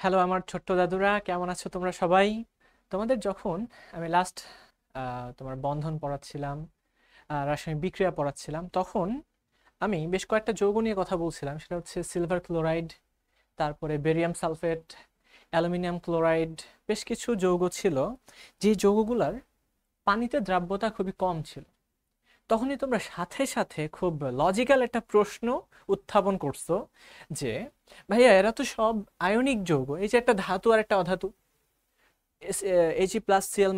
Hello আমার ছোট্ট দাদুরা, কেমন আছো তোমরা সবাই? তোমাদের যখন আমি লাস্ট তোমার বন্ধন পড়াচ্ছিলাম, রাসায়নিক বিক্রিয়া পড়াচ্ছিলাম, তখন আমি বেশ কয়েকটা যৌগ নিয়ে কথা বলছিলাম। সেটা হচ্ছে সিলভার ক্লোরাইড, তারপরে বেরিয়াম সালফেট, অ্যালুমিনিয়াম ক্লোরাইড। বেশ কিছু যৌগ ছিল যে যৌগগুলার পানিতে দ্রাব্যতা খুবই কম ছিল। তখনই তোমরা সাথে সাথে খুব লজিক্যাল একটা প্রশ্ন উত্থাপন করছো যে ভাইয়া, এরা তো সব আয়নিক যৌগ, এই যে একটা ধাতু আর একটা অধাতু, Ag+Cl-,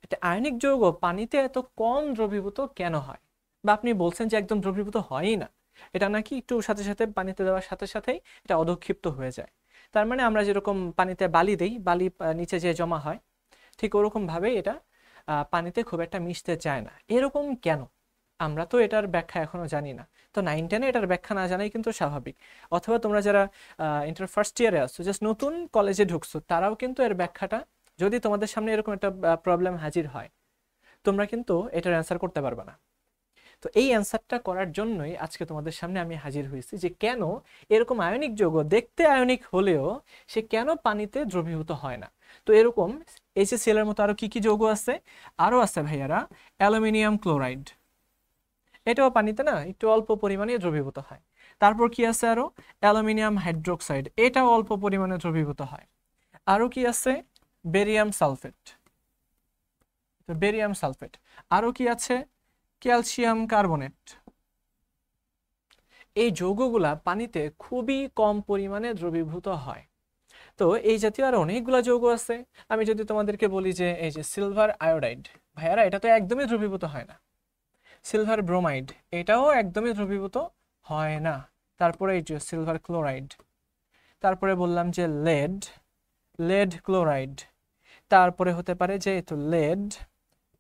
একটা আয়নিক যৌগ পানিতে এত কম দ্রবীভূত কেন হয়? বা আপনি বলছেন যে একদম দ্রবীভূত হয়ই না, এটা নাকি একটু সাথে সাথে পানিতে দেওয়ার সাথে সাথেই এটা অধঃক্ষিপ্ত হয়ে যায়। তার মানে আমরা যেরকম পানিতে বালি দেই, বালি নিচে যে জমা হয়, ঠিক ওরকম ভাবেই এটা পানিতে খুব একটা মিশতে চায় না। এরকম কেন? আমরা তো এটার ব্যাখ্যা এখনো জানি না। তো 9-10-এ এটার ব্যাখ্যা না জানাই কিন্তু স্বাভাবিক। অথবা তোমরা যারা ইন্টার ফার্স্ট ইয়ারে আসছো, জাস্ট নতুন কলেজে ঢুকছো, তারাও কিন্তু এর ব্যাখ্যাটা, যদি তোমাদের সামনে এরকম একটা প্রবলেম হাজির হয়, তোমরা কিন্তু এটার অ্যান্সার করতে পারবে না। তো এই অ্যান্সারটা করার জন্যই আজকে তোমাদের সামনে আমি হাজির হয়েছি, যে কেন এরকম আয়নিক যৌগ দেখতে আয়নিক হলেও সে কেন পানিতে দ্রবীভূত হয় না। তো এরকম HCl এর মতো আরো কি কি যৌগ আছে? আরো আছে ভাইয়ারা, অ্যালুমিনিয়াম ক্লোরাইড, এটাও পানিতে না একটু অল্প পরিমাণে দ্রবীভূত হয়। তারপর কি আছে আরো? অ্যালুমিনিয়াম হাইড্রোক্সাইড, এটাও অল্প পরিমাণে দ্রবীভূত হয়। আরো কি আছে? Barium sulphate. তো বেরিয়াম সালফেট। আরো কি আছে? Calcium carbonate. এই যৌগগুলা পানিতে খুবই কম পরিমাণে দ্রবীভূত হয়। তো এই জাতীয় আর অনেকগুলা যৌগ আছে। আমি যদি তোমাদেরকে বলি যে এই যে সিলভার আয়োডাইড, ভাইয়ারা এটা তো একদমই দ্রবীভূত হয় না। সিলভার ব্রোমাইড, এটাও একদমই দ্রবীভূত হয় না। তারপরে এই যে সিলভার ক্লোরাইড। তারপরে বললাম যে লেড, লেড ক্লোরাইড। তারপরে হতে পারে যে তো লেড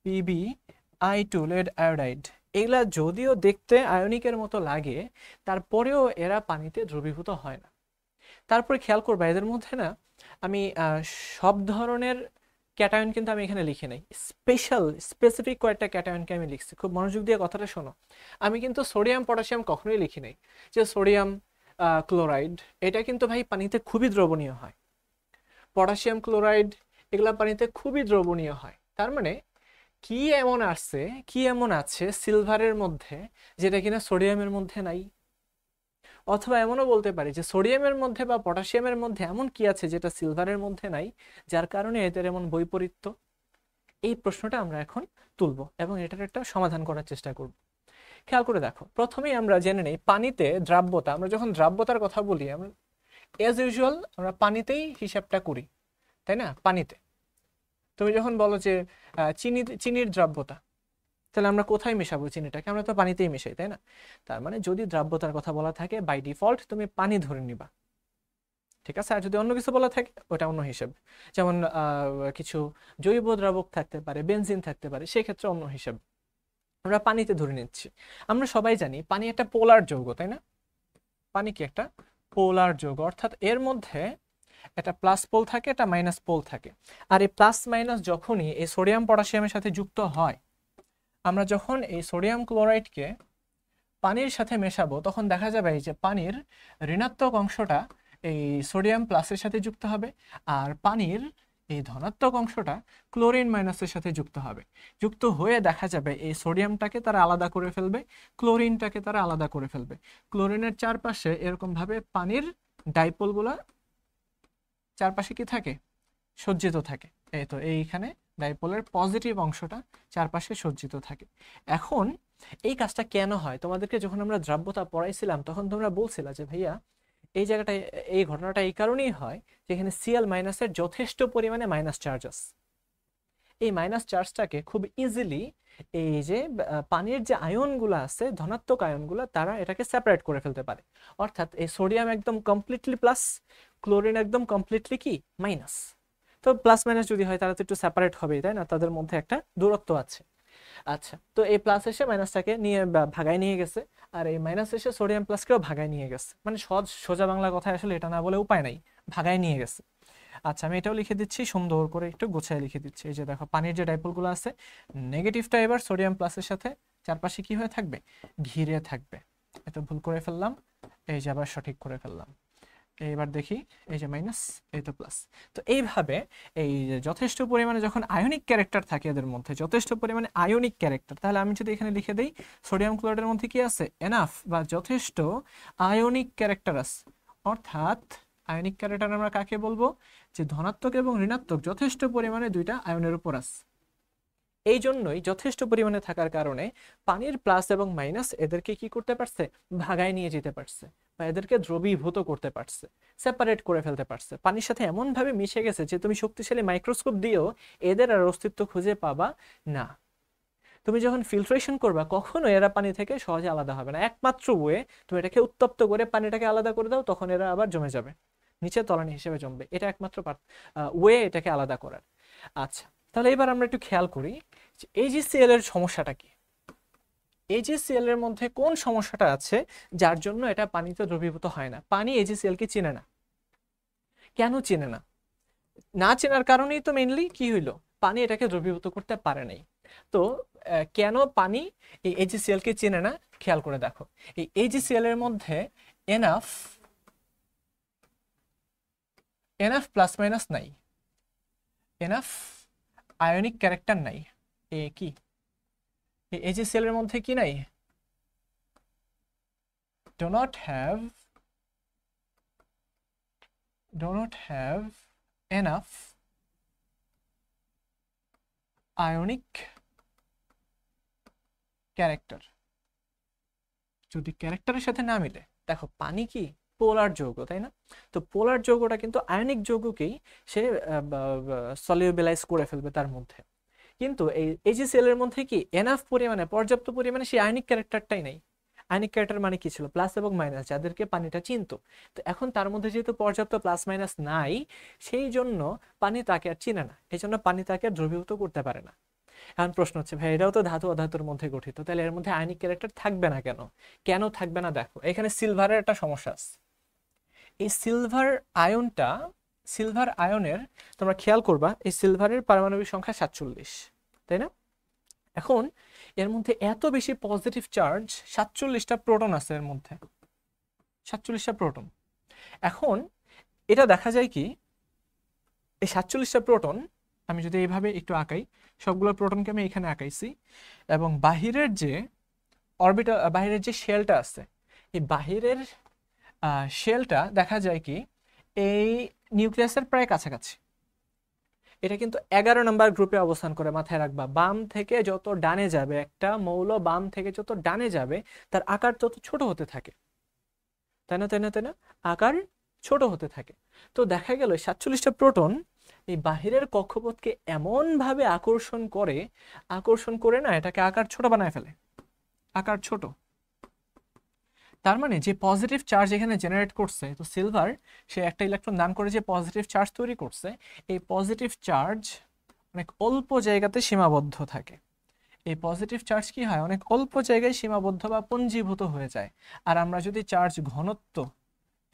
PbI2, লেড আয়োডাইড। এগুলা যদিও দেখতে আয়নিকের মতো লাগে, তারপরেও এরা পানিতে দ্রবীভূত হয় না। তারপরে খেয়াল করবা এদের মধ্যে না, আমি সব ধরনের ক্যাটায়ন কিন্তু আমি এখানে লিখি নাই, স্পেসিফিক কয়েকটা ক্যাটায়নকে আমি লিখছি। খুব মনোযোগ দিয়ে কথাটা শোনো। আমি কিন্তু সোডিয়াম পটাশিয়াম কখনোই লিখি নাই। যে সোডিয়াম ক্লোরাইড, এটা কিন্তু ভাই পানিতে খুবই দ্রবণীয় হয়। পটাশিয়াম ক্লোরাইড, এগুলা পানিতে খুবই দ্রবণীয় হয়। তার মানে কি এমন আছে, কি এমন আছে সিলভারের মধ্যে যেটা কিনা সোডিয়ামের মধ্যে নাই? অথবা এমনও বলতে পারি যে সোডিয়ামের মধ্যে বা পটাশিয়ামের মধ্যে এমন কি আছে যেটা সিলভারের মধ্যে নাই, যার কারণে এদের এমন বৈপরীত্য? এই প্রশ্নটা আমরা এখন তুলব এবং এটার একটা সমাধান করার চেষ্টা করব। খেয়াল করে দেখো, প্রথমেই আমরা জেনে নেই পানিতে দ্রাব্যতা। আমরা যখন দ্রাব্যতার কথা বলি, আমরা এজ ইউজুয়াল আমরা পানিতেই হিসাবটা করি, তাই না? পানিতে তুমি যখন বলো যে চিনির দ্রাব্যতা, তাহলে আমরা কোথায় মেশাবো চিনিটাকে? আমরা তো পানিতেই মেশাই, তাই না? তার মানে যদি দ্রাব্যতার কথা বলা থাকে, বাই ডিফল্ট তুমি পানি ধরে নিবা, ঠিক আছে? আর যদি অন্য কিছু বলা থাকে, ওটা অন্য হিসেব। যেমন কিছু জৈব দ্রাবক থাকতে পারে, বেনজিন থাকতে পারে, সেক্ষেত্রে অন্য হিসেব। আমরা পানিতে ধরে নিচ্ছি। আমরা সবাই জানি পানি একটা পোলার যৌগ, তাই না? পানি কি একটা পোলার যৌগ, অর্থাৎ এর মধ্যে একটা প্লাস পোল থাকে, একটা মাইনাস পোল থাকে। আর এই প্লাস মাইনাস যখনই এই সোডিয়াম পটাশিয়ামের সাথে যুক্ত হয়, আমরা যখন এই সোডিয়াম ক্লোরাইডকে পানির সাথে মেশাবো, তখন দেখা যাবে যে পানির ঋণাত্মক অংশটা এই সোডিয়াম প্লাসের সাথে যুক্ত হবে, আর পানির এই ধনাত্মক অংশটা ক্লোরিন মাইনাসের সাথে যুক্ত হবে। যুক্ত হয়ে দেখা যাবে এই সোডিয়ামটাকে তারা আলাদা করে ফেলবে, ক্লোরিনটাকে তারা আলাদা করে ফেলবে। ক্লোরিনের চারপাশে এরকম ভাবে পানির ডাইপোলগুলা চারপাশে কি থাকে? সজ্জিত থাকে। এই তো এইখানে ডাইপোলের পজিটিভ অংশটা চারপাশে সজ্জিত থাকে। এখন এই কাজটা কেন হয়? তোমাদেরকে যখন আমরা দ্রাব্যতা পড়াইছিলাম, তখন তোমরা বলছিলা যে ভাইয়া, এই জায়গাটায় এই ঘটনাটা এই কারণেই হয় যে এখানে Cl- যথেষ্ট পরিমাণে মাইনাস চার্জ আছে। এই মাইনাস চার্জটাকে খুব ইজিলি এই যে পানির যে আয়নগুলো আছে, ধনাত্মক আয়নগুলো, তারা এটাকে সেপারেট করে ফেলতে পারে। অর্থাৎ এই সোডিয়াম একদম কমপ্লিটলি প্লাস, ক্লোরিন একদম কমপ্লিটলি কি মাইনাস। তো প্লাস মাইনাস যদি হয়, তারা তো একটু সেপারেট হবেই, তাই না? তাদের মধ্যে একটা দূরত্ব আছে। আচ্ছা, তো এই প্লাস এসে মাইনাসটাকে নিয়ে ভাগায় নিয়ে গেছে, আর এই মাইনাস এসে সোডিয়াম প্লাসকেও ভাগায় নিয়ে গেছে। মানে সোজা বাংলা কথা, আসলে এটা না বলে উপায় নাই, ভাগায় নিয়ে গেছে। আচ্ছা, আমি এটাও লিখে দিচ্ছি, সুন্দর করে একটু গোছায় লিখে দিচ্ছি। এই যে দেখো, পানির যে ডাইপোলগুলো আছে, নেগেটিভটা এবার সোডিয়াম প্লাসের সাথে চারপাশে কি হয়ে থাকবে? ঘিরে থাকবে। এটা ভুল করে ফেললাম, এই যে আবার সঠিক করে ফেললাম। এইবার দেখি, এই যে মাইনাস, এই তো প্লাস। তো এইভাবে এই যে যথেষ্ট পরিমাণে যখন আয়নিক ক্যারেক্টার থাকে এদের মধ্যে, যথেষ্ট পরিমাণে আয়নিক ক্যারেক্টার, তাহলে আমি যদি এখানে লিখে দিই সোডিয়াম ক্লোরাইডের মধ্যে কি আছে, এনাফ বা যথেষ্ট আয়নিক ক্যারেক্টার আছে। অর্থাৎ আয়নিক ক্যারেক্টার আমরা কাকে বলবো, যে ধনাত্মক এবং ঋণাত্মক যথেষ্ট পরিমাণে দুইটা আয়নের উপর আছে। এই জন্যই যথেষ্ট পরিমাণে থাকার কারণে পানির প্লাস এবং মাইনাস এদেরকে কি করতে পারছে, ভাগায় নিয়ে যেতে পারছে, বা এদেরকে দ্রবীভূত করতে পারছে, সেপারেট করে ফেলতে পারছে। পানির সাথে এমন ভাবে মিশে গেছে যে তুমি শক্তিশালী মাইক্রোস্কোপ দিয়েও এদের আর অস্তিত্ব খুঁজে পাবা না। তুমি যখন ফিল্ট্রেশন করবা কখনো এরা পানি থেকে সহজে আলাদা হবে না। একমাত্র ওয়ে, তুমি এটাকে উত্তপ্ত করে পানিটাকে আলাদা করে দাও, তখন এরা আবার জমে যাবে, নিচে তলানি হিসেবে জমবে। এটা একমাত্র ওয়ে এটাকে আলাদা করার। আচ্ছা, তাহলে এবার আমরা একটু খেয়াল করি যে AgCl এর সমস্যাটা কি। AgCl এর মধ্যে কোন সমস্যাটা আছে যার জন্য এটা পানিতে দ্রবীভূত হয় না? পানি AgCl কে চিনে না। কেন চিনে না? না চেনার কারণেই তো মেইনলি কি হইলো, পানি এটাকে দ্রবীভূত করতে পারে নাই। তো কেন পানি এই AgCl কে চিনে না, খেয়াল করে দেখো। এই AgCl এর মধ্যে এনাফ প্লাস মাইনাস নাই, এনাফ আয়নিক ক্যারেক্টার নাই। কি এই AgCl এর মধ্যে কি নাই, do not have enough ionic character. যদি ক্যারেক্টারের সাথে না মিলে, দেখো পানি কি পোলার যৌগ, তাই না? তো পোলার যৌগটা কিন্তু আয়নিক যৌগকেই সে সলিউবিলাইজ করে ফেলবে তার মধ্যে। কিন্তু এই AgCl এর মধ্যে কি এনাফ পরিমাণে, পর্যাপ্ত পরিমাণে সেই আয়নিক ক্যারেক্টারটাই নেই। আয়নিক ক্যারেক্টার মানে কি ছিল, প্লাস এবং মাইনাস, যাদেরকে পানিটা চিনতো। তো এখন তার মধ্যে যেহেতু পর্যাপ্ত প্লাস মাইনাস নাই, সেই জন্য পানি তাকে আর চিনে না, এই জন্য পানি তাকে আর দ্রবীভূত করতে পারে না। এখন প্রশ্ন হচ্ছে, ভাই এটাও তো ধাতু অধাতুর মধ্যে গঠিত, তাহলে এর মধ্যে আয়নিক ক্যারেক্টার থাকবে না কেন? কেন থাকবে না? দেখো এখানে সিলভারের একটা সমস্যা আছে। এই সিলভার আয়নের তোমরা খেয়াল করবা, এই সিলভারের পারমাণবিক সংখ্যা 47, তাই না? এখন এর মধ্যে এত বেশি পজিটিভ চার্জ, 47টা প্রোটন আছে এর মধ্যে, 47টা প্রোটন। এখন এটা দেখা যায় কি, এই 47টা প্রোটন আমি যদি এইভাবে একটু আঁকাই, সবগুলো প্রোটনকে আমি এখানে আঁকাইছি, এবং বাহিরের যে অরবিটাল, বাহিরের যে শেলটা আছে, এই বাহিরের শেলটা দেখা যায় কি এই নিউক্লিয়াসের প্রায় কাছাকাছি। এটা কিন্তু 11 নম্বর গ্রুপে অবস্থান করে, মাথায় রাখবা। বাম থেকে যত ডানে যাবে, একটা মৌল বাম থেকে যত ডানে যাবে তার আকার তত ছোট হতে থাকে, তাই না? আকার ছোট হতে থাকে। তো দেখা গেল 47টা প্রোটন এই বাহিরের কক্ষপথকে এমন ভাবে আকর্ষণ করে না এটাকে আকার ছোট বানায় ফেলে, আকার ছোট। তার মানে যে পজিটিভ চার্জ এখানে জেনারেট করছে, তো সিলভার সে একটা ইলেকট্রন দান করে যে পজিটিভ চার্জ তৈরি করছে, এই পজিটিভ চার্জ অনেক অল্প জায়গাতে সীমাবদ্ধ থাকে। এই পজিটিভ চার্জ কি হয়, অনেক অল্প জায়গায় সীমাবদ্ধ বা পঞ্জীভূত হয়ে যায়। আর আমরা যদি চার্জ ঘনত্ব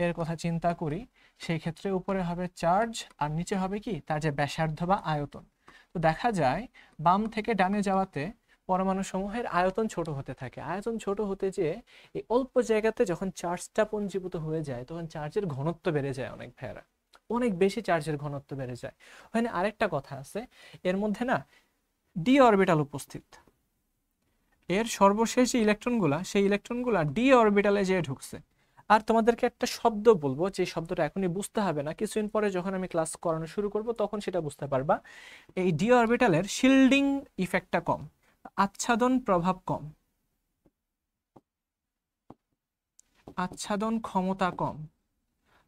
এর কথা চিন্তা করি, সেই ক্ষেত্রে উপরে হবে চার্জ আর নিচে হবে কি তার যে ব্যাসার্ধ বা আয়তন। তো দেখা যায় বাম থেকে ডানে যাওয়াতে পরমাণু সমূহের আয়তন ছোট হতে থাকে। আয়তন ছোট হতে যেয়ে এই অল্প জায়গাতে যখন চার্জটা পঞ্জীভূত হয়ে যায়, তখন চার্জের ঘনত্ব বেড়ে যায় অনেক, ভেড়া অনেক বেশি চার্জের ঘনত্ব বেড়ে যায়। ওখানে আরেকটা কথা আছে, এর মধ্যে না ডি অরবিটাল উপস্থিত। এর সর্বশেষ যে ইলেকট্রনগুলা, সেই ইলেকট্রনগুলা ডি অরবিটালে যেয়ে ঢুকছে। আর তোমাদেরকে একটা শব্দ বলবো, যে শব্দটা এখনই বুঝতে হবে না, কিছুদিন পরে যখন আমি ক্লাস করানো শুরু করব তখন সেটা বুঝতে পারবা। এই ডি অরবিটালের শিল্ডিং ইফেক্টটা কম, আচ্ছাদন প্রভাব কম, আচ্ছাদন ক্ষমতা কম।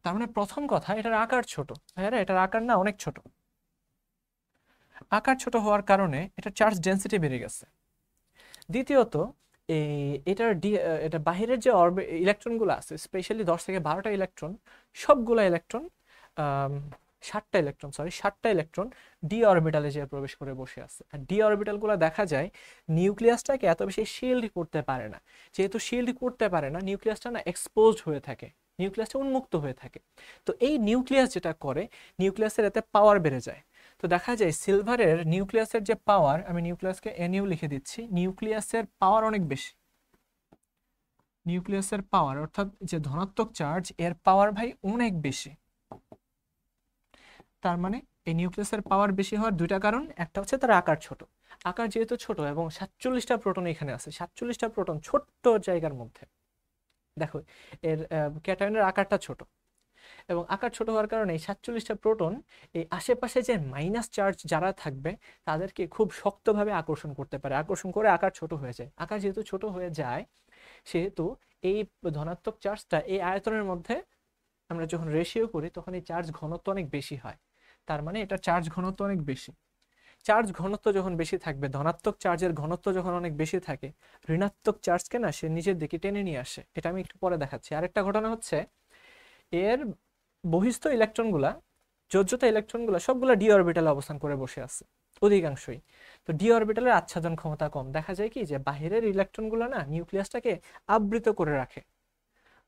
তার মানে প্রথম কথা, এটার আকার ছোট। হ্যাঁ, এটার আকার না অনেক ছোট। আকার ছোট হওয়ার কারণে এটা চার্জ ডেন্সিটি বেড়ে গেছে। দ্বিতীয়ত এটা বাহিরের যে ইলেকট্রনগুলো আছে, স্পেশালি 10 থেকে 12টা ইলেকট্রন, সবগুলো ইলেকট্রন 7টা ইলেকট্রন ডি অরবিটালে যে প্রবেশ করে বসে আছে। আর ডি অরবিটালগুলো দেখা যায় নিউক্লিয়াসটাকে এত বেশি শিল্ড করতে পারে না। যেহেতু শিল্ড করতে পারে না, নিউক্লিয়াসটা না এক্সপোজড হয়ে থাকে, নিউক্লিয়াসটা উন্মুক্ত হয়ে থাকে। তো এই নিউক্লিয়াস যেটা করে, নিউক্লিয়াসের এতে পাওয়ার বেড়ে যায়। তো দেখা যায় সিলভারের নিউক্লিয়াসের যে পাওয়ার, আমি নিউক্লিয়াসকে NU লিখে দিচ্ছি, নিউক্লিয়াসের পাওয়ার অনেক বেশি। নিউক্লিয়াসের পাওয়ার অর্থাৎ যে ধনাত্মক চার্জ এর পাওয়ার ভাই অনেক বেশি। তার মানে এই নিউক্লিয়াসের পাওয়ার বেশি হওয়ার দুইটা কারণ, একটা হচ্ছে তার আকার ছোট। আকার যেহেতু ছোট এবং 47টা প্রোটন এখানে আছে, 47টা প্রোটন ছোট্ট জায়গার মধ্যে, দেখো এর ক্যাটায়নের আকারটা ছোট, এবং আকার ছোট হওয়ার কারণে এই 47টা প্রোটন এই আশেপাশে যে মাইনাস চার্জ যারা থাকবে তাদেরকে খুব শক্তভাবে আকর্ষণ করতে পারে, আকর্ষণ করে আকার ছোট হয়ে যায়। আকার যেহেতু ছোট হয়ে যায় সেহেতু এই ধনাত্মক চার্জটা এই আয়তনের মধ্যে আমরা যখন রেশিও করি তখন এই চার্জ ঘনত্ব অনেক বেশি হয়। তার মানে এটা চার্জ ঘনত্ব অনেক বেশি। চার্জ ঘনত্ব যখন বেশি থাকবে, ধনাত্মক চার্জের ঘনত্ব যখন অনেক বেশি থাকে, ঋণাত্মক চার্জকে না সে নিজের দিকে টেনে নিয়ে আসে। এটা আমি একটু পরে দেখাচ্ছি। আরেকটা ঘটনা হচ্ছে এর বহিস্থ ইলেকট্রনগুলা, যোজ্যত ইলেকট্রনগুলা সবগুলা ডি অরবিটালে অবস্থান করে বসে আছে অধিকাংশই। তো ডি অরবিটালের আচ্ছাদন ক্ষমতা কম। দেখা যায় কি যে বাহিরের ইলেকট্রনগুলো না নিউক্লিয়াসটাকে আবৃত করে রাখে,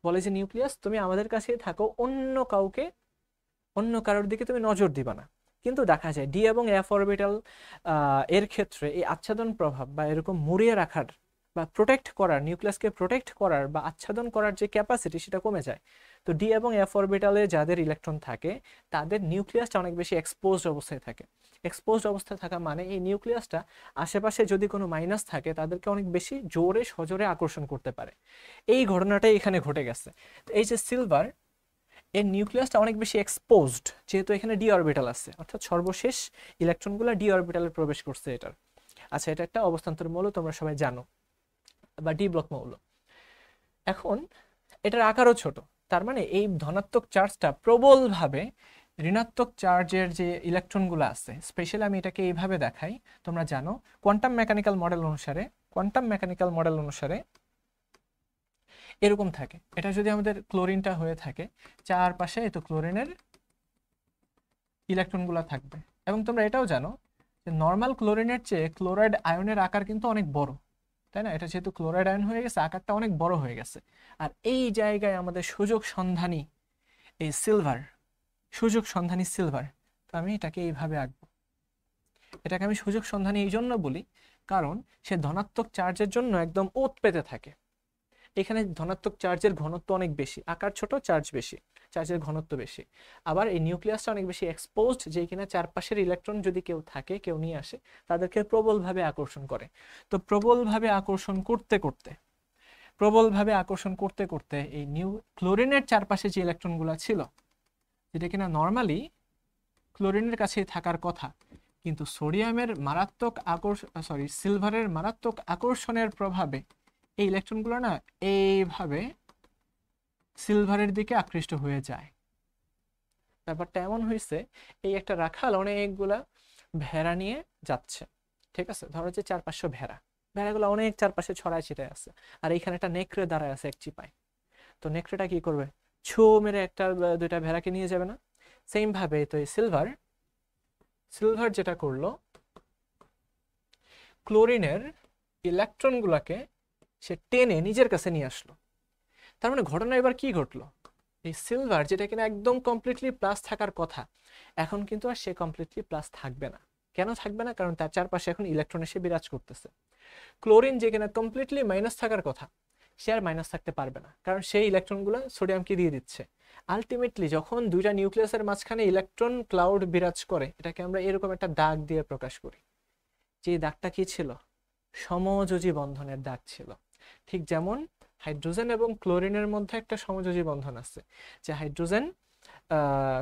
বলে যে নিউক্লিয়াস তুমি আমাদের কাছেই থাকো, অন্য কারোর দিকে তুমি নজর দিবা না। কিন্তু দেখা যায় ডি এবং এফ অরবিটাল এর ক্ষেত্রে এই আচ্ছাদন প্রভাব বা এরকম মুড়িয়ে রাখার বা প্রোটেক্ট করার, নিউক্লিয়াসকে প্রোটেক্ট করার বা আচ্ছাদন করার যে ক্যাপাসিটি সেটা কমে যায়। তো ডি এবং এফ অরবিটালে যাদের ইলেকট্রন থাকে তাদের নিউক্লিয়াসটা অনেক বেশি এক্সপোজড অবস্থায় থাকে। এক্সপোজড অবস্থায় থাকা মানে এই নিউক্লিয়াসটা আশেপাশে যদি কোনো মাইনাস থাকে তাদেরকে অনেক বেশি জোরে সজোরে আকর্ষণ করতে পারে। এই ঘটনাটাই এখানে ঘটে গেছে। এই যে সিলভার, এর নিউক্লিয়াসটা অনেক বেশি এক্সপোজড, যেহেতু এখানে ডি অরবিটাল আছে, অর্থাৎ সর্বশেষ ইলেকট্রনগুলো ডি অরবিটালে প্রবেশ করছে এটার। আচ্ছা, এটা একটা অবস্থান্তর মৌল, তোমরা সবাই জানো, বা ডি ব্লক মৌল। এখন এটার আকারও ছোট, তার মানে এই ধনাত্মক চার্জটা প্রবলভাবে ঋণাত্মক চার্জের যে ইলেকট্রনগুলো আছে, স্পেশালি আমি এটাকে এইভাবে দেখাই, তোমরা জানো কোয়ান্টাম মেকানিক্যাল মডেল অনুসারে এরকম থাকে। এটা যদি আমাদের ক্লোরিনটা হয়ে থাকে, চারপাশে এই তো ক্লোরিনের ইলেকট্রনগুলো থাকবে। এবং তোমরা এটাও জানো যে নর্মাল ক্লোরিনের চেয়ে ক্লোরাইড আয়নের আকার কিন্তু অনেক বড়, তাই না? এটা যেহেতু ক্লোরাইড আয়ন হয়ে গেছে, আকারটা অনেক বড় হয়ে গেছে। আর এই জায়গায় আমাদের সুযোগ সন্ধানী এই সিলভার, তো আমি এটাকে এইভাবে আঁকবো। এটাকে আমি সুযোগ সন্ধানী এই জন্য বলি কারণ সে ধনাত্মক চার্জের জন্য একদম ওত পেতে থাকে। এখানে ধনাত্মক চার্জের ঘনত্ব অনেক বেশি, আকার ছোট, চার্জ বেশি, চার্জের ঘনত্ব বেশি। আবার এই নিউক্লিয়াসটা অনেক বেশি এক্সপোজড, যে কিনা চারপাশের ইলেকট্রন যদি কেউ থাকে, কেউ নিয়ে আসে, তাদেরকে প্রবলভাবে আকর্ষণ করে। তো প্রবলভাবে আকর্ষণ করতে এই ক্লোরিনের চারপাশে যে ইলেকট্রনগুলো ছিল, যেটা কিনা নর্মালি ক্লোরিনের কাছেই থাকার কথা, কিন্তু সিলভারের মারাত্মক আকর্ষণের প্রভাবে এই ইলেকট্রনগুলো না এইভাবে সিলভারের দিকে আকৃষ্ট হয়ে যায়। ব্যাপারটা এমন হয়েছে, এই একটা রাখাল অনেকগুলা ভেড়া নিয়ে যাচ্ছে, ঠিক আছে? ধরো যে 400-500 ভেড়াগুলো অনেক চারপাশে ছড়ায় ছিটায় আছে, আর এইখানে একটা নেকড়ে দাঁড়ায় আছে এক চিপায়। তো নেকড়েটা কি করবে? ছো মেরে একটা দুইটা ভেড়াকে নিয়ে যাবে না? সেম ভাবে তো এই সিলভার যেটা করলো, ক্লোরিনের ইলেকট্রনগুলোকে সে টেনে নিজের কাছে নিয়ে আসলো। তার মানে ঘটনা এবার কি ঘটলো? এই সিলভার যেটা কিনা একদম কমপ্লিটলি প্লাস থাকার কথা, এখন কিন্তু আর সে কমপ্লিটলি প্লাস থাকবে না। কেন থাকবে না? কারণ তার চারপাশে এখন ইলেকট্রন এসে বিরাজ করতেছে। ক্লোরিন যে কিনা কমপ্লিটলি মাইনাস থাকার কথা, সে আর মাইনাস থাকতে পারবে না, কারণ সেই ইলেকট্রনগুলো সোডিয়ামকে দিয়ে দিচ্ছে। আলটিমেটলি যখন দুইটা নিউক্লিয়াসের মাঝখানে ইলেকট্রন ক্লাউড বিরাজ করে, এটাকে আমরা এরকম একটা দাগ দিয়ে প্রকাশ করি। যে দাগটা কি ছিল? সমযোজী বন্ধনের দাগ ছিল। ঠিক যেমন হাইড্রোজেন এবং ক্লোরিনের মধ্যে একটা সমযোজী বন্ধন আছে, যে হাইড্রোজেন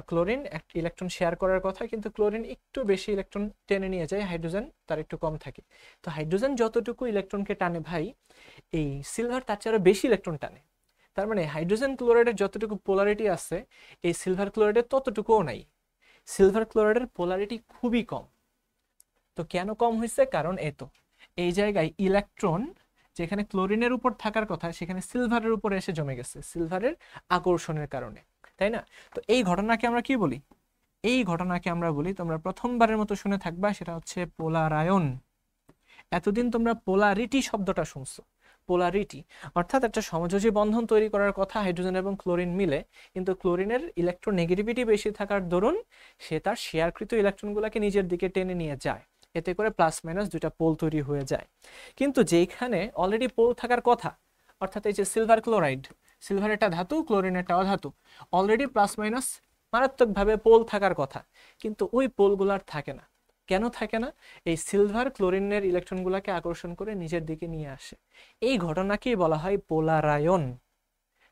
ক্লোরিন একটা ইলেকট্রন শেয়ার করার কথা, কিন্তু ক্লোরিন একটু বেশি ইলেকট্রন টেনে নিয়ে যায়, হাইড্রোজেন তার একটু কম থাকে। তো হাইড্রোজেন যতটুকু ইলেকট্রনকে টানে ভাই, এই সিলভার তার চেয়ে আরো বেশি ইলেকট্রন টানে। তার মানে হাইড্রোজেন ক্লোরাইডের যতটুকু পোলারিটি আছে, এই সিলভার ক্লোরাইডের ততটুকুও নাই। সিলভার ক্লোরাইডের পোলারিটি খুবই কম। তো কেন কম হয়েছে? কারণ এই জায়গায় ইলেকট্রন যেখানে ক্লোরিনের উপর থাকার কথা, সেখানে সিলভারের উপর এসে জমে গেছে সিলভারের আকর্ষণের কারণে, তাই না? তো এই ঘটনাকে আমরা কি বলি? তোমরা প্রথমবারের মতো শুনে থাকবা, সেটা হচ্ছে পোলারায়ন। এতদিন তোমরা পোলারিটি শব্দটা শুনছো। পোলারিটি অর্থাৎ একটা সমযোজী বন্ধন তৈরি করার কথা হাইড্রোজেন এবং ক্লোরিন মিলে, কিন্তু ক্লোরিনের ইলেকট্রোনেগেটিভিটি বেশি থাকার দরুন সে তার শেয়ারকৃত ইলেকট্রনগুলোকে নিজের দিকে টেনে নিয়ে যায়। এতে করে প্লাস মাইনাস দুইটা পোল তৈরি হয়ে যায়। কিন্তু যেখানে অলরেডি পোল থাকার কথা, অর্থাৎ এই যে সিলভার ক্লোরাইড, সিলভার একটা ধাতু, ক্লোরিন একটা অধাতু, অলরেডি প্লাস মাইনাস মারাত্মকভাবে পোল থাকার কথা, কিন্তু ওই পোলগুলার থাকে না। কেন থাকে না? এই সিলভার ক্লোরিনের ইলেকট্রনগুলোকে আকর্ষণ করে নিজের দিকে নিয়ে আসে। এই ঘটনাকেই বলা হয় পোলারায়ন।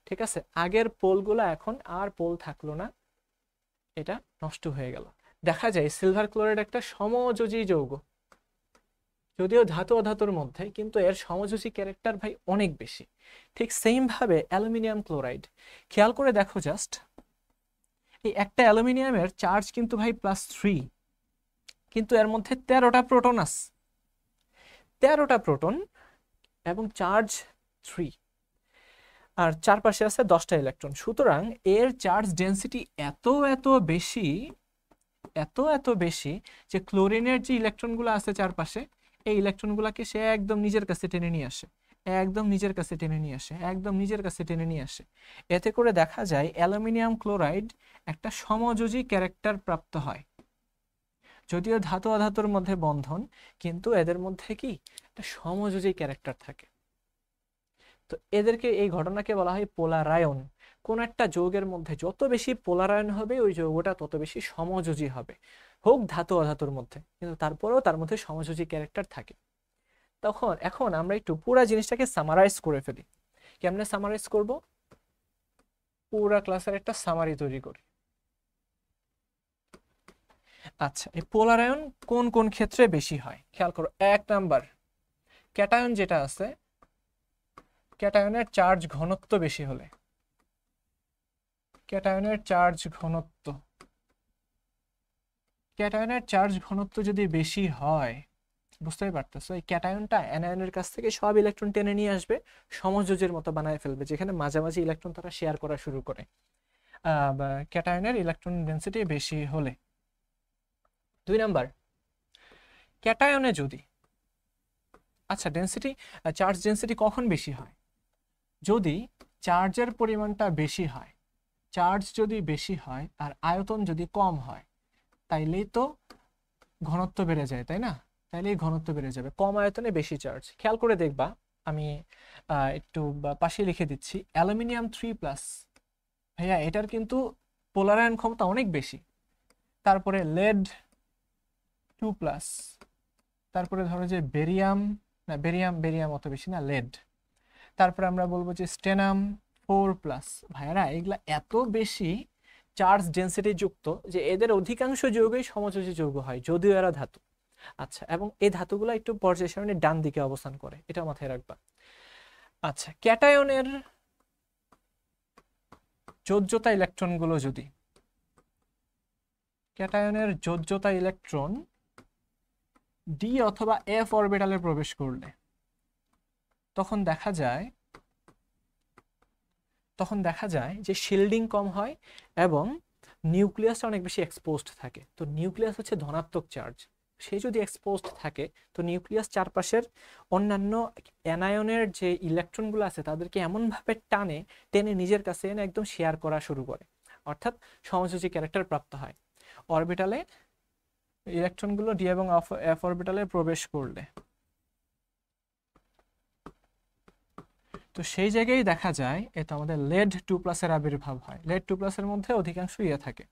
ঠিক আছে, আগের পোলগুলো এখন আর পোল থাকলো না, এটা নষ্ট হয়ে গেল। দেখা যায় সিলভার ক্লোরাইড একটা সমযোজী যৌগ, যদিও ধাতু অধাতুর মধ্যে, কিন্তু এর সমযোজী ক্যারেক্টার ভাই অনেক বেশি। ঠিক সেম ভাবে অ্যালুমিনিয়াম ক্লোরাইড, খেয়াল করে দেখো জাস্ট, এই একটা অ্যালুমিনিয়ামের চার্জ কিন্তু ভাই +3, কিন্তু এর মধ্যে 13টা প্রোটন আছে, 13টা প্রোটন এবং চার্জ 3, আর চারপাশে আছে 10টা ইলেকট্রন। সুতরাং এর চার্জ ডেনসিটি এত এত বেশি, এত এত বেশি, যে ক্লোরিনের যে ইলেকট্রনগুলো আছে চারপাশে, এই ইলেকট্রনগুলোকে সে একদম নিজের কাছে টেনে নিয়ে আসে, একদম নিজের কাছে টেনে নিয়ে আসে, একদম নিজের কাছে টেনে নিয়ে আসে। এতে করে দেখা যায় অ্যালুমিনিয়াম ক্লোরাইড একটা সমযোজী ক্যারেক্টার প্রাপ্ত হয়। যদিও ধাতু অধাতুর মধ্যে বন্ধন, কিন্তু এদের মধ্যে কি একটা সমযোজী ক্যারেক্টার থাকে। তো এদেরকে, এই ঘটনাকে বলা হয় পোলারায়ন। কোন একটা যৌগের মধ্যে যত বেশি পোলারায়ন হবে, ওই যৌগটা তত বেশি সমযোজী হবে, হোক ধাতু অধাতুর মধ্যে, কিন্তু তারপরেও তার মধ্যে সমযোজী ক্যারেক্টার থাকে। এখন আমরা একটু পুরা জিনিসটাকে সামারাইজ করে ফেলি। কেমনে সামারাইজ করব? পুরা ক্লাসের একটা সামারি তৈরি করি। আচ্ছা, এই পোলারায়ন কোন কোন ক্ষেত্রে বেশি হয় খেয়াল করো। 1 নাম্বার, ক্যাটায়ন যেটা আছে, ক্যাটায়নের চার্জ ঘনত্ব বেশি হলে, ক্যাটায়নের চার্জ ঘনত্ব, ক্যাটায়নের চার্জ ঘনত্ব যদি বেশি হয়, বুঝতেই পারতেছো, এই ক্যাটায়নটা অ্যানায়নের কাছ থেকে সব ইলেকট্রন টেনে নিয়ে আসবে, সমযোজের মতো বানায় ফেলবে, যেখানে মাঝামাঝি ইলেকট্রন তারা শেয়ার করা শুরু করে। ক্যাটায়নের ইলেকট্রন ডেনসিটি বেশি হলে। 2 নাম্বার, ক্যাটায়নে যদি, আচ্ছা ডেনসিটি, চার্জ ডেনসিটি কখন বেশি হয়? যদি চার্জের পরিমাণটা বেশি হয়, চার্জ যদি বেশি হয় আর আয়তন যদি কম হয়, তাইলেই তো ঘনত্ব বেড়ে যায়, তাই না? তাইলেই ঘনত্ব বেড়ে যাবে, কম আয়তনে বেশি চার্জ। খেয়াল করে দেখবা, আমি একটু পাশে লিখে দিচ্ছি, অ্যালুমিনিয়াম 3+, ভাইয়া এটার কিন্তু পোলারায়ন ক্ষমতা অনেক বেশি। তারপরে লেড 2+, তারপরে ধরো যে বেরিয়াম, না বেরিয়াম অত বেশি না, লেড। তারপরে আমরা বলবো যে স্টেনাম 4+। ভাইয়ারা এগুলা এত বেশি চার্জ ডেনসিটি যুক্ত যে এদের অধিকাংশ যৌগই সমযোজী যৌগ হয়, যদিও এরা ধাতু। আচ্ছা, এবং এই ধাতুগুলো একটু পর্যায় সারণীর ডান দিকে অবস্থান করে, এটা মাথায় রাখবা। আচ্ছা, ক্যাটায়নের যোজ্যতা ইলেকট্রনগুলো যদি, ক্যাটায়নের যোজ্যতা ইলেকট্রন ডি অথবা এফ অরবিটালে প্রবেশ করলে তখন দেখা যায় যে শিল্ডিং কম হয় এবং নিউক্লিয়াসটা অনেক বেশি এক্সপোজড থাকে। তো নিউক্লিয়াস হচ্ছে ধনাত্মক চার্জ, সে যদি এক্সপোজড থাকে, তো নিউক্লিয়াস চারপাশের অন্যান্য অ্যানায়নের যে ইলেকট্রনগুলো আছে তাদেরকে এমনভাবে টেনে নিজের কাছে এনে একদম শেয়ার করা শুরু করে, অর্থাৎ সমযোজী ক্যারেক্টার প্রাপ্ত হয়। অরবিটালে ইলেকট্রনগুলো ডি এবং এফ অরবিটালে প্রবেশ করলে, তো সেই জায়গায় দেখা যায় এটা আমাদের লেড 2+ এর আবির্ভাব হয়। লেড 2+ এর মধ্যে অধিকাংশ থাকে,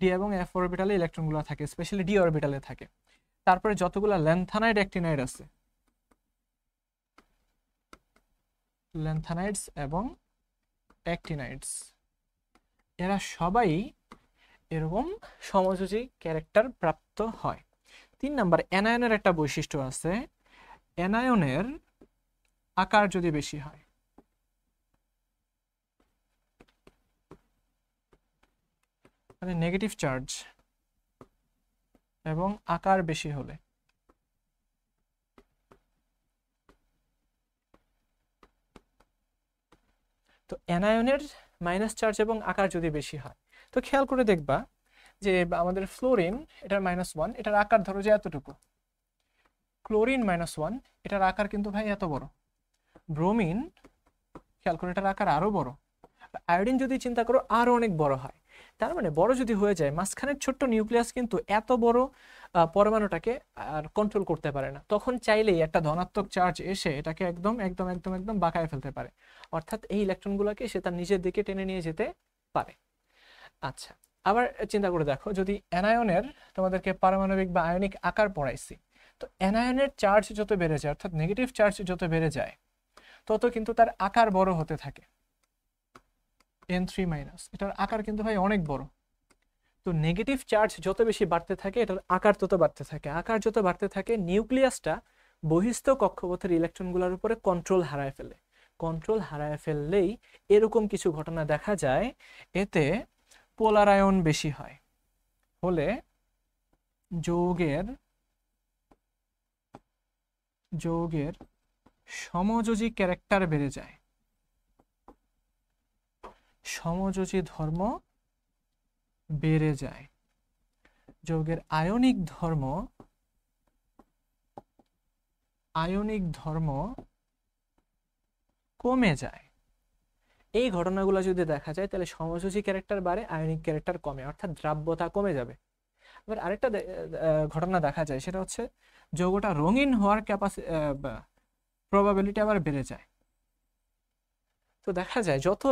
ডি এবং এফ অরবিটালে ইলেকট্রনগুলো থাকে, স্পেশালি ডি অরবিটালে থাকে। তারপরে যতগুলা ল্যান্থানাইড অ্যাক্টিনাইড আছে, ল্যান্থানাইডস এবং অ্যাক্টিনাইডস, এরা সবাই এরকম সমযোজী ক্যারেক্টার প্রাপ্ত হয়। 3 নাম্বার, অ্যানায়নের একটা বৈশিষ্ট্য আছে, অ্যানায়নের আকার যদি বেশি হয়, মানে নেগেটিভ চার্জ এবং আকার বেশি হলে, তো অ্যানায়নের মাইনাস চার্জ এবং আকার যদি বেশি হয়, তো খেয়াল করে দেখবা যে আমাদের ফ্লোরিন, এটার -1, এটার আকার ধরো যে এতটুকু, ক্লোরিন -1, এটার আকার কিন্তু ভাই এত বড়। ব্রোমিন, খেয়াল করে এটার আকার আরো বড়। আয়োডিন যদি চিন্তা করো আরো অনেক বড় হয়। তার মানে বড় যদি হয়ে যায়, মাঝখানের ছোট্ট নিউক্লিয়াস কিন্তু এত বড় পরমাণুটাকে আর কন্ট্রোল করতে পারে না। তখন চাইলেই একটা ধনাত্মক চার্জ এসে এটাকে একদম একদম একদম একদম বাঁকায় ফেলতে পারে, অর্থাৎ এই ইলেকট্রনগুলোকে সে তার নিজের দিকে টেনে নিয়ে যেতে পারে। আচ্ছা, আবার চিন্তা করে দেখো, যদি অ্যানায়নের তোমাদেরকে পারমাণবিক বা আয়নিক আকার পড়াইছি, তো অ্যানায়নের চার্জ যত বেড়ে যায়, অর্থাৎ নেগেটিভ চার্জ যত বেড়ে যায়, তত কিন্তু তার আকার বড় হতে থাকে। N3-, এটার আকার কিন্তু ভাই অনেক বড়। তো নেগেটিভ চার্জ যত বেশি বাড়তে থাকে, এটার আকার তত বাড়তে থাকে। আকার যত বাড়তে থাকে, নিউক্লিয়াসটা বহিস্থ কক্ষপথের ইলেকট্রনগুলোর উপরে কন্ট্রোল হারায় ফেলে। কন্ট্রোল হারায় ফেললেই এরকম কিছু ঘটনা দেখা যায়। এতে পোলারায়ন বেশি হয়, হলে যৌগের সমযোজী ক্যারেক্টার বেড়ে যায়, সমযোজী ধর্ম বেড়ে যায়। যৌগের আয়নিক ধর্ম কমে যায়। এই ঘটনাগুলো যদি দেখা যায়, তাহলে সমযোজী ক্যারেক্টার বাড়ে, আয়নিক ক্যারেক্টার কমে, অর্থাৎ দ্রাব্যতা কমে যাবে। আবার আরেকটা ঘটনা দেখা যায়, সেটা হচ্ছে যৌগটা রঙিন হওয়ার প্রবাবিলিটি আবার বেড়ে যায়। তো দেখা যায় যত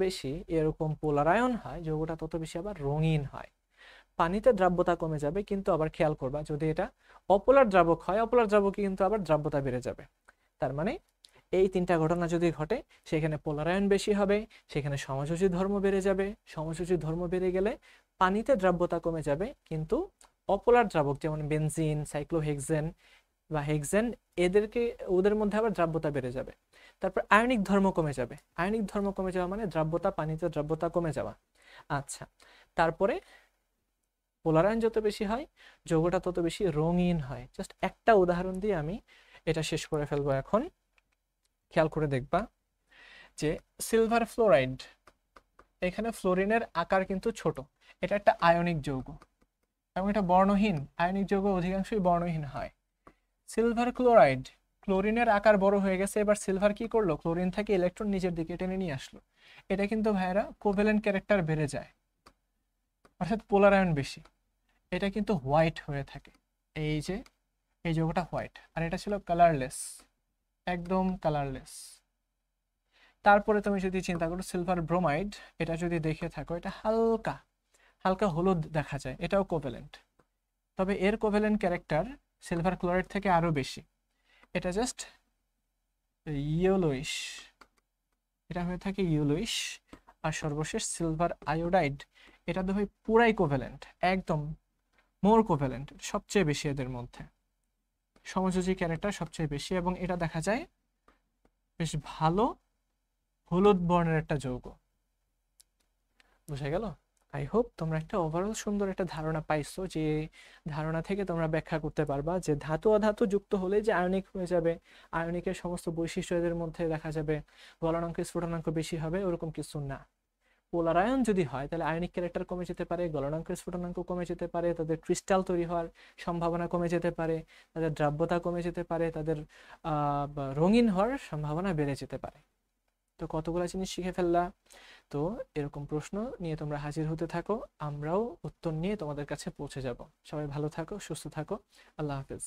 বেশি এরকম পোলারায়ন হয়, যৌগটা তত বেশি আবার রঙিন হয়। পানিতে দ্রাব্যতা কমে যাবে, কিন্তু আবার খেয়াল করবা, যদি এটা অপোলার দ্রাবক হয়, অপোলার দ্রাবকে কিন্তু আবার দ্রাব্যতা বেড়ে যাবে। তার মানে এই তিনটা ঘটনা যদি ঘটে, সেখানে পোলারায়ন বেশি হবে, সেখানে সমযোজী ধর্ম বেড়ে যাবে। সমযোজী ধর্ম বেড়ে গেলে পানিতে দ্রাব্যতা কমে যাবে, কিন্তু অপোলার দ্রাবক যেমন বেনজিন, সাইক্লোহেক্সেন বা হেক্সেন, ওদের মধ্যে আবার দ্রাব্যতা বেড়ে যাবে। তারপর আয়নিক ধর্ম কমে যাবে। আয়নিক ধর্ম কমে যাওয়া মানে পানিতে দ্রাব্যতা কমে যাওয়া। আচ্ছা, তারপরে পোলারায়ন যত বেশি হয়, যৌগটা তত বেশি রঙিন হয়। জাস্ট একটা উদাহরণ দিয়ে আমি এটা শেষ করে ফেলবো এখন। খেয়াল করে দেখবা যে সিলভার ফ্লোরাইড, এখানে ফ্লোরিনের আকার কিন্তু ছোট, এটা একটা আয়নিক যৌগ এবং এটা বর্ণহীন। আয়নিক যৌগ অধিকাংশই বর্ণহীন হয়। সিলভার ক্লোরাইড, ক্লোরিনের আকার বড় হয়ে গেছে, এবার সিলভার কি করলো, ক্লোরিন থেকে ইলেকট্রন নিজের দিকে টেনে নিয়ে আসলো। এটা কিন্তু ভাইয়েরা কোভ্যালেন্ট ক্যারেক্টার বেড়ে যায়, অর্থাৎ পোলারায়ন বেশি। এটা কিন্তু হোয়াইট হয়ে থাকে, এই যে এই যৌগটা হোয়াইট, আর এটা ছিল কালারলেস, একদম কালারলেস। তারপরে তুমি যদি চিন্তা করো সিলভার ব্রোমাইড, এটা যদি দেখে থাকো, এটা হালকা হালকা হলুদ দেখা যায়, এটাও কোভ্যালেন্ট। তবে এর কোভ্যালেন্ট ক্যারেক্টার সিলভার ক্লোরাইড থেকে আরো বেশি, এটা জাস্ট ইয়েলোইশ, এটা হয়ে থাকে ইয়েলোইশ। আর সর্বশেষ সিলভার আয়োডাইড, এটা তো ভাই পুরাই কোভ্যালেন্ট, একদম মোর কোভ্যালেন্ট, সবচেয়ে বেশি এদের মধ্যে সমযোজী ক্যারেক্টার সবচেয়ে বেশি, এবং এটা দেখা যায় বেশ ভালো হলুদ বর্ণের একটা যৌগ। বুঝা গেল? আই হোপ তোমরা একটা ওভারঅল সুন্দর একটা ধারণা পাইছো, যে ধারণা থেকে তোমরা ব্যাখ্যা করতে পারবা যে ধাতু অধাতু যুক্ত হলে যে আয়নিক হয়ে যাবে, আয়নিকের সমস্ত বৈশিষ্ট্য এদের মধ্যে দেখা যাবে, গলনাঙ্ক স্ফুটনাঙ্ক বেশি হবে, ওরকম কিছু না। পোলারায়ন যদি হয়, তাহলে আয়নিক ক্যারেক্টার কমে যেতে পারে, গলনাঙ্ক স্ফুটনাঙ্ক কমে যেতে পারে, তাদের ক্রিস্টাল তৈরি হওয়ার সম্ভাবনা কমে যেতে পারে, তাদের দ্রাব্যতা কমে যেতে পারে, তাদের রঙিন হওয়ার সম্ভাবনা বেড়ে যেতে পারে। তো কতগুলো জিনিস শিখে ফেললা। তো এরকম প্রশ্ন নিয়ে তোমরা হাজির হতে থাকো, আমরাও উত্তর নিয়ে তোমাদের কাছে পৌঁছে যাব। সবাই ভালো থাকো, সুস্থ থাকো। আল্লাহ হাফেজ।